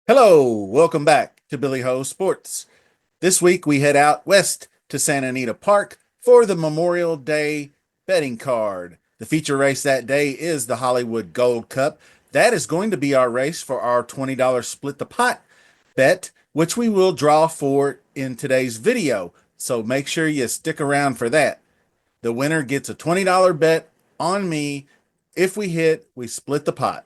Hello, welcome back to Billy Ho Sports. This week we head out west to Santa Anita Park for the Memorial Day betting card. The feature race that day is the Hollywood Gold Cup. That is going to be our race for our $20 split the pot bet, which we will draw for in today's video. So make sure you stick around for that. The winner gets a $20 bet on me. If we hit, we split the pot.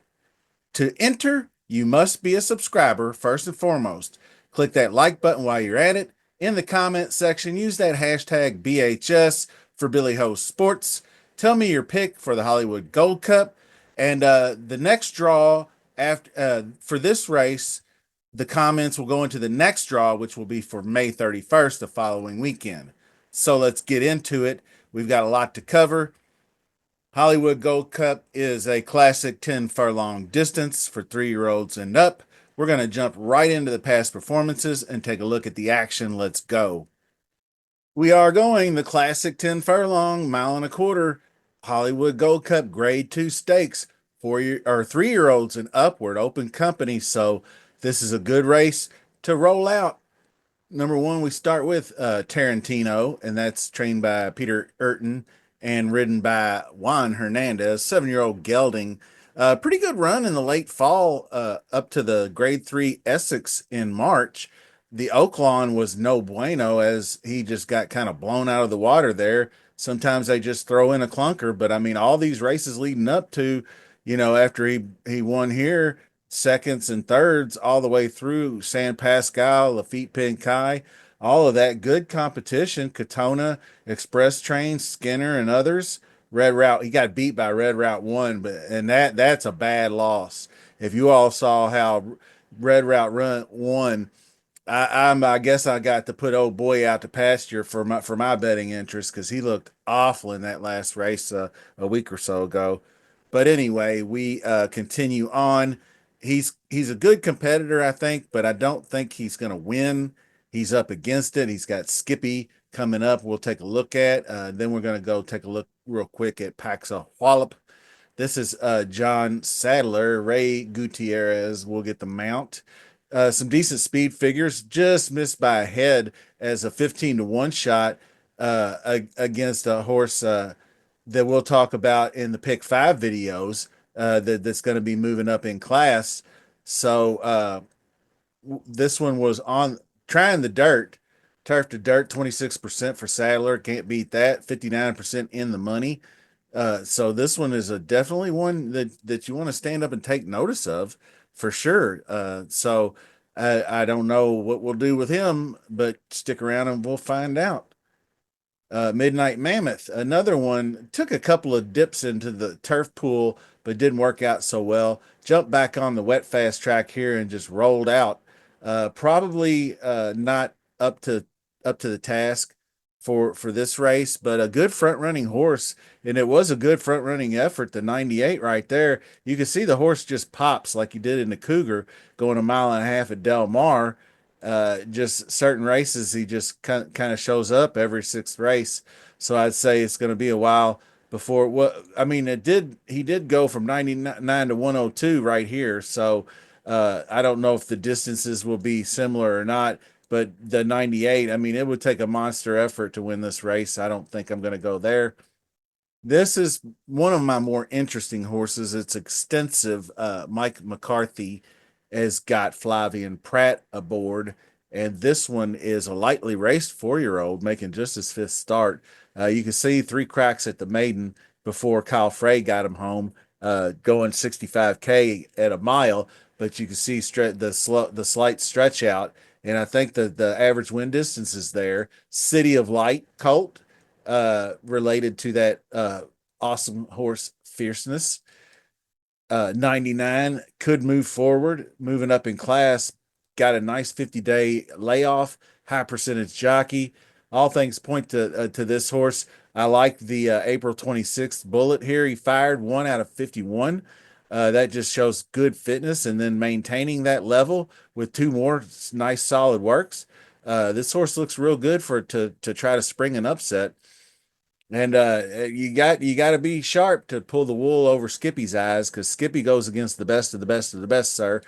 To enter, you must be a subscriber first and foremost. Click that like button while you're at it. In the comment section, use that hashtag BHS for Billy Ho Sports. Tell me your pick for the Hollywood Gold Cup. And the next draw after for this race, the comments will go into the next draw, which will be for May 31st, the following weekend. So let's get into it. We've got a lot to cover. Hollywood Gold Cup is a classic 10 furlong distance for 3-year-olds and up. We're going to jump right into the past performances and take a look at the action. Let's go. We are going the classic 10 furlong, mile and a quarter, Hollywood Gold Cup Grade 2 stakes, 3-year-olds and upward, open company. So this is a good race to roll out. Number one, we start with Tarantino, and that's trained by Peter Urton and ridden by Juan Hernandez, 7-year-old gelding. Pretty good run in the late fall up to the Grade 3 Essex in March. The Oaklawn was no bueno as he just got kind of blown out of the water there. Sometimes they just throw in a clunker, but I mean, all these races leading up to, after he won here, seconds and thirds all the way through San Pascal, Lafitte Pinkai, all of that good competition. Katona, Express Train, Skinner, and others. Red Route, he got beat by Red Route 1, that's a bad loss. If you all saw how Red Route Run 1, I guess I got to put old boy out to pasture for my betting interest because he looked awful in that last race a week or so ago. But anyway, we continue on. He's a good competitor, I think, but I don't think he's going to win. He's up against it. He's got Skippy coming up. We'll take a look at. Then we're going to go take a look real quick at Paxa Wallop. This is John Sadler. Ray Gutierrez will get the mount. Some decent speed figures, just missed by a head as a 15-1 shot against a horse that we'll talk about in the Pick 5 videos that's going to be moving up in class. So this one was on trying the dirt, turf to dirt, 26% for Sadler. Can't beat that. 59% in the money. So this one is definitely one that you want to stand up and take notice of for sure. So I don't know what we'll do with him, but stick around and we'll find out. Midnight Mammoth, another one, took a couple of dips into the turf pool, but didn't work out so well. Jumped back on the wet fast track here and just rolled out. Probably not up to the task for this race, but a good front running horse, and it was a good front running effort. The 98 right there, you can see the horse just pops like he did in the Cougar, going a mile and a half at Del Mar. Just certain races, he just kind of shows up every sixth race. So I'd say it's going to be a while before what I mean. He did go from 99 to 102 right here. So I don't know if the distances will be similar or not. But the 98, I mean, it would take a monster effort to win this race. I don't think I'm going to go there. This is one of my more interesting horses. It's extensive. Mike McCarthy has got Flavian Pratt aboard, and this one is a lightly raced 4-year-old making just his fifth start. You can see 3 cracks at the maiden before Kyle Frey got him home, going 65K at a mile, but you can see the slight stretch out. And I think that the average win distance is there. City of Light colt, related to that awesome horse Fierceness. 99 could move forward, moving up in class. Got a nice 50-day layoff, high percentage jockey. All things point to this horse. I like the April 26th bullet here. He fired 1 out of 51. That just shows good fitness and then maintaining that level with 2 more nice solid works. This horse looks real good to try to spring an upset. And you got to be sharp to pull the wool over Skippy's eyes because Skippy goes against the best of the best of the best, sir.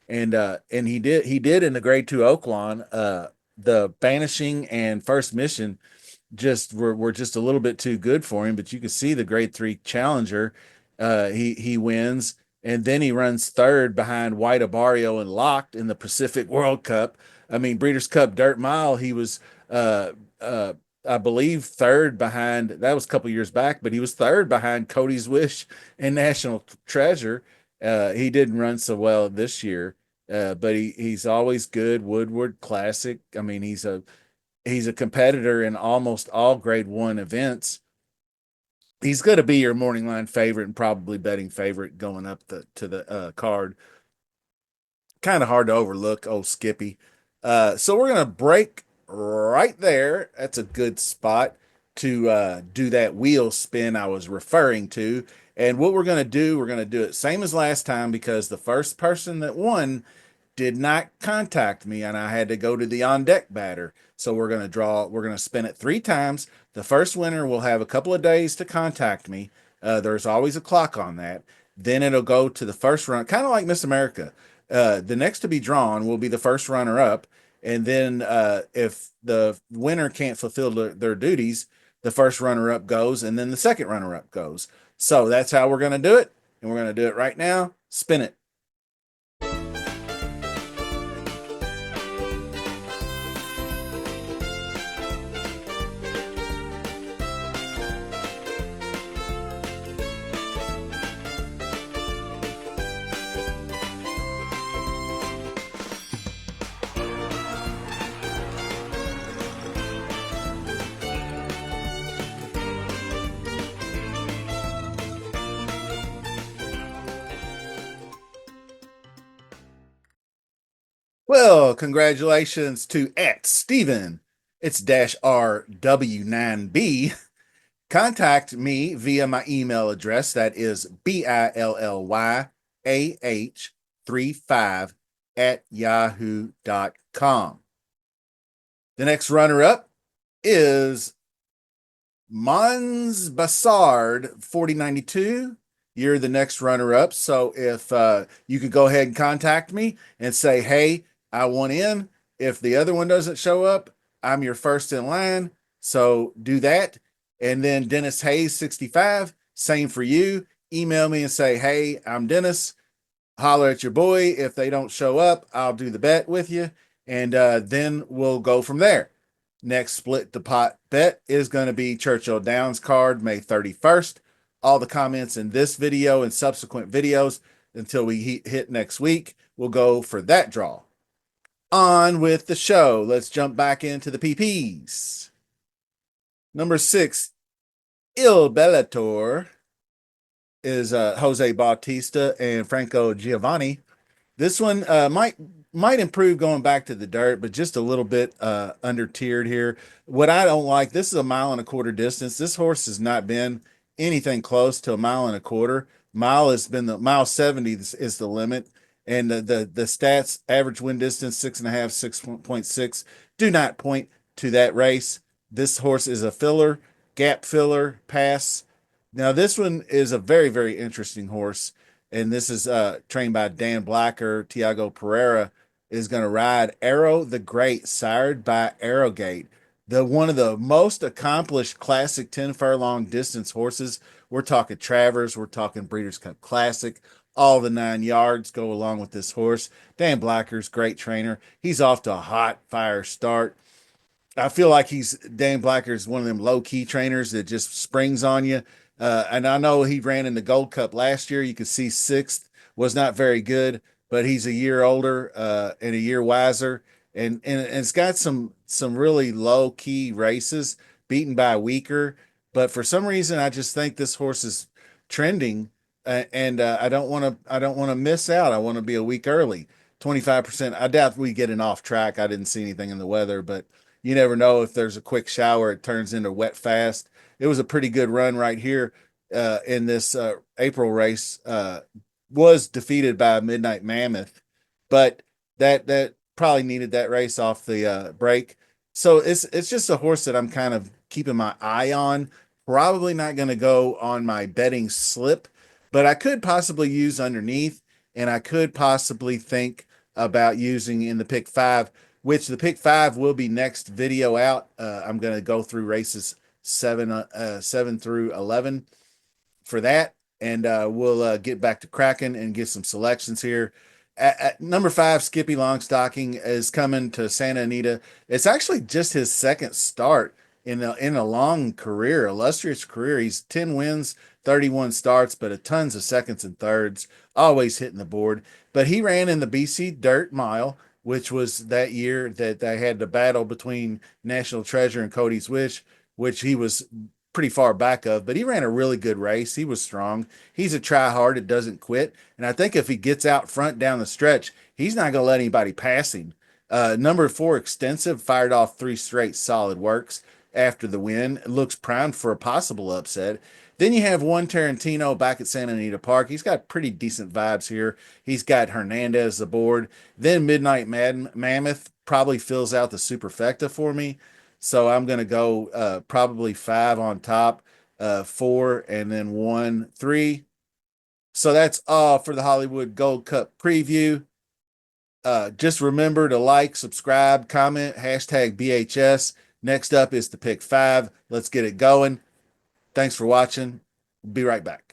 and he did in the Grade Two Oaklawn. The Banishing and First Mission just were just a little bit too good for him. But you can see the Grade Three Challenger, he wins, and then he runs third behind White Abario and Locked in the Pacific World Cup. I mean, Breeders' Cup Dirt Mile, he was uh, uh, I believe third behind. That was a couple years back, but he was third behind Cody's Wish and National Treasure. He didn't run so well this year, but he's always good. Woodward Classic. I mean, he's a competitor in almost all Grade One events. He's going to be your morning line favorite and probably betting favorite going up to the card. Kind of hard to overlook, old Skippy. So we're going to break right there. That's a good spot to do that wheel spin I was referring to. And what we're going to do it same as last time because the first person that won did not contact me and I had to go to the on deck batter. So we're going to spin it 3 times. The first winner will have a couple of days to contact me. There's always a clock on that. Then it'll go to the first run, kind of like Miss America. The next to be drawn will be the first runner up. And then if the winner can't fulfill their duties, the first runner up goes, and then the second runner up goes. So that's how we're going to do it. And we're going to do it right now. Spin it. Well, congratulations to at Steven. It's dash RW9B. Contact me via my email address. That is BILLYAH35 at yahoo.com. The next runner up is Mons Bassard 4092. You're the next runner up. So if you could go ahead and contact me and say, hey, I want in. If the other one doesn't show up, I'm your first in line. So do that. And then Dennis Hayes 65, same for you. Email me and say, hey, I'm Dennis. Holler at your boy. If they don't show up, I'll do the bet with you. And then we'll go from there. Next split the pot bet is going to be Churchill Downs card May 31st. All the comments in this video and subsequent videos until we hit next week will go for that draw. On with the show. Let's jump back into the PPs. Number 6, Il Bellator is Jose Bautista and Franco Giovanni. This one might improve going back to the dirt, but just a little bit under tiered here. What I don't like, this is a 1.25 mile distance. This horse has not been anything close to a 1.25 miles. Mile has been the mile 70 is the limit. And the stats, average win distance, 6.5, 6.6, do not point to that race. This horse is a filler, gap filler, pass. Now, this one is a very, very interesting horse. And this is trained by Dan Blacker. Tiago Pereira is going to ride Arrow the Great, sired by Arrowgate, one of the most accomplished classic 10 furlong distance horses. We're talking Travers, we're talking Breeders' Cup Classic, all the 9 yards go along with this horse. Dan Blacker's great trainer. He's off to a hot fire start. I feel like Dan Blacker's one of them low key trainers that just springs on you. And I know he ran in the Gold Cup last year. You could see sixth was not very good, but he's a year older and a year wiser, and it's got some really low key races beaten by weaker. But for some reason, I just think this horse is trending, and I don't want to miss out. I want to be a week early. 25%. I doubt we get an off track. I didn't see anything in the weather, but you never know if there's a quick shower, it turns into wet fast. It was a pretty good run right here in this April race. Was defeated by Midnight Mammoth, but that probably needed that race off the break. So it's just a horse that I'm kind of keeping my eye on. Probably not going to go on my betting slip, but I could possibly use underneath, and I could possibly think about using in the pick five, which the pick five will be next video out. I'm going to go through races 7 through 11 for that, and we'll get back to cracking and get some selections here. At number five, Skippy Longstocking is coming to Santa Anita. It's actually just his second start in a long career, illustrious career. He's 10 wins, 31 starts, but a tons of seconds and thirds, always hitting the board. But he ran in the BC Dirt Mile, which was that year that they had the battle between National Treasure and Cody's Wish, which he was pretty far back of, but he ran a really good race. He was strong. He's a try hard that doesn't quit. And I think if he gets out front down the stretch, he's not going to let anybody pass him. Number four, Extensive, fired off 3 straight solid works after the win. It looks primed for a possible upset. Then you have one Tarantino back at Santa Anita Park. He's got pretty decent vibes here. He's got Hernandez aboard. Then Midnight Mammoth probably fills out the superfecta for me. So I'm going to go probably 5 on top, 4, and then 1, 3. So that's all for the Hollywood Gold Cup preview. Just remember to like, subscribe, comment, hashtag BHS. Next up is the pick 5. Let's get it going. Thanks for watching. Be right back.